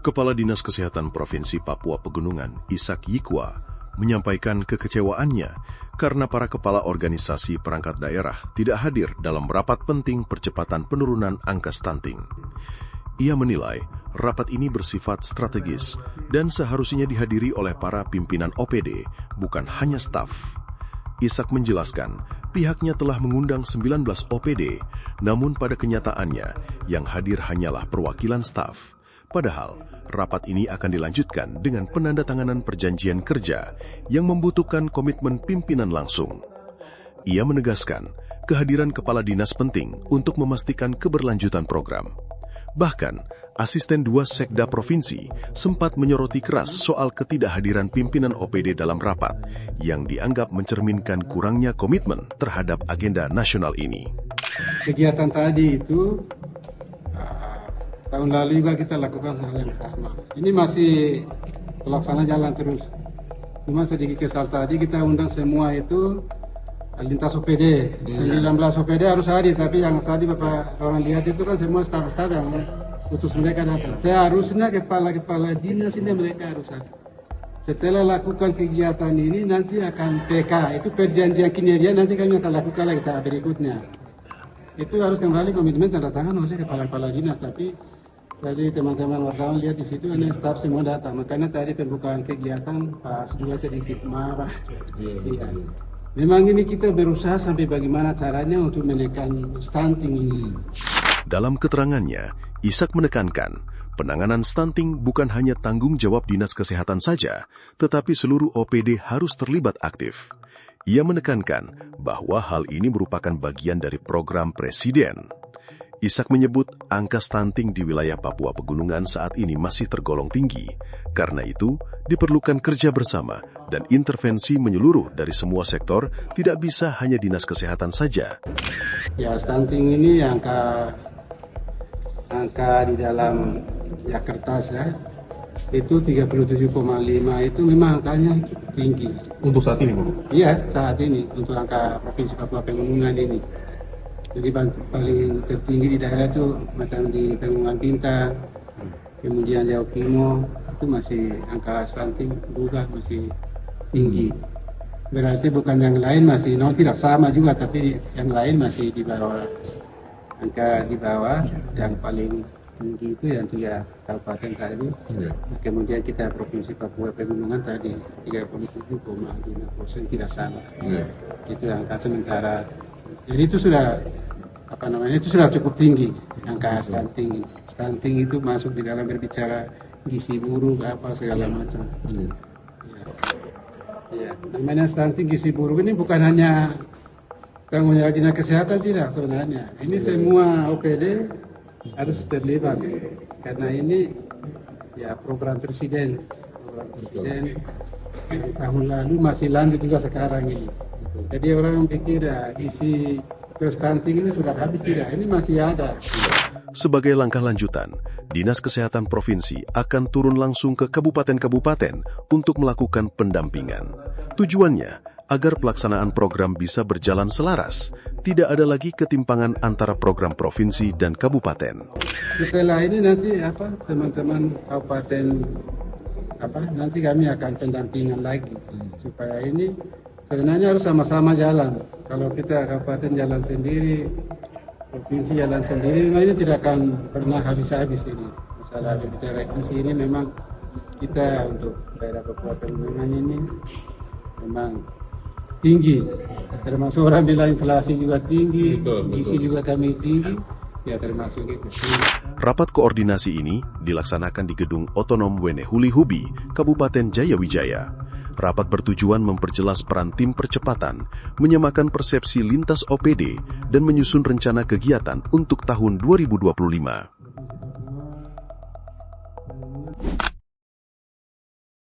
Kepala Dinas Kesehatan Provinsi Papua Pegunungan, Ishak Yikwa, menyampaikan kekecewaannya karena para kepala organisasi perangkat daerah tidak hadir dalam rapat penting percepatan penurunan angka stunting. Ia menilai rapat ini bersifat strategis dan seharusnya dihadiri oleh para pimpinan OPD, bukan hanya staf. Ishak menjelaskan, pihaknya telah mengundang 19 OPD, namun pada kenyataannya yang hadir hanyalah perwakilan staf. Padahal, rapat ini akan dilanjutkan dengan penandatanganan perjanjian kerja yang membutuhkan komitmen pimpinan langsung. Ia menegaskan, kehadiran kepala dinas penting untuk memastikan keberlanjutan program. Bahkan, asisten 2 sekda provinsi sempat menyoroti keras soal ketidakhadiran pimpinan OPD dalam rapat yang dianggap mencerminkan kurangnya komitmen terhadap agenda nasional ini. Kegiatan tadi itu tahun lalu juga kita lakukan hal yang sama. Ini masih pelaksana jalan terus. Cuma sedikit kesal tadi kita undang semua itu lintas OPD. 19 OPD harus hadir, tapi yang tadi Bapak orang lihat itu kan semua staf-staf yang utus mereka datang. Seharusnya kepala-kepala dinas ini mereka harus hadir. Setelah lakukan kegiatan ini nanti akan PK, itu perjanjian kinerja nanti kami akan lakukan lagi tahap berikutnya. Itu harus kembali komitmen tanda tangan oleh kepala-kepala dinas, tapi tadi teman-teman wartawan lihat di situ ada staf semua datang. Makanya tadi pembukaan kegiatan Pak juga sedikit marah. Iya. Memang ini kita berusaha sampai bagaimana caranya untuk menekan stunting ini. Dalam keterangannya, Ishak menekankan, penanganan stunting bukan hanya tanggung jawab Dinas Kesehatan saja, tetapi seluruh OPD harus terlibat aktif. Ia menekankan bahwa hal ini merupakan bagian dari program Presiden. Ishak menyebut angka stunting di wilayah Papua Pegunungan saat ini masih tergolong tinggi. Karena itu, diperlukan kerja bersama dan intervensi menyeluruh dari semua sektor, tidak bisa hanya Dinas Kesehatan saja. Ya, stunting ini angka di dalam kertas ya, itu 37,5 itu memang angkanya tinggi. Untuk saat ini, Bu? Iya, saat ini untuk angka Provinsi Papua Pegunungan ini. Jadi paling tertinggi di daerah itu macam di Pegunungan Bintang, kemudian Jauh Kimo, itu masih angka stunting juga masih tinggi. Berarti bukan yang lain masih tidak sama juga, tapi yang lain masih di bawah. Angka di bawah yang paling tinggi itu yang 3 kabupaten tadi. Kemudian kita Provinsi Papua Pegunungan tadi 37,5% tidak sama. Itu angka sementara. Jadi itu sudah itu sudah cukup tinggi angka stunting. Stunting itu masuk di dalam berbicara gizi buruk apa segala macam. Ya, namanya stunting gizi buruk ini bukan hanya tanggung jawab Dinas Kesehatan, tidak sebenarnya. Ini semua OPD harus terlibat karena ini ya program Presiden yang tahun lalu masih lanjut juga sekarang ini. Jadi orang pikir isi stunting ini sudah habis, tidak, ini masih ada. Sebagai langkah lanjutan, Dinas Kesehatan Provinsi akan turun langsung ke kabupaten-kabupaten untuk melakukan pendampingan. Tujuannya agar pelaksanaan program bisa berjalan selaras, tidak ada lagi ketimpangan antara program provinsi dan kabupaten. Setelah ini nanti teman-teman kabupaten nanti kami akan pendampingan lagi supaya ini sebenarnya harus sama-sama jalan. Kalau kita kabupaten jalan sendiri, provinsi jalan sendiri, memang ini tidak akan pernah habis-habis ini. Masalah bicara gizi ini memang kita untuk daerah Papua Pegunungan ini memang tinggi. Termasuk orang bilang inflasi juga tinggi, gizi juga kami tinggi, ya termasuk itu. Rapat koordinasi ini dilaksanakan di Gedung Otonom Wenehuli Hubi, Kabupaten Jayawijaya. Rapat bertujuan memperjelas peran tim percepatan, menyamakan persepsi lintas OPD, dan menyusun rencana kegiatan untuk tahun 2025.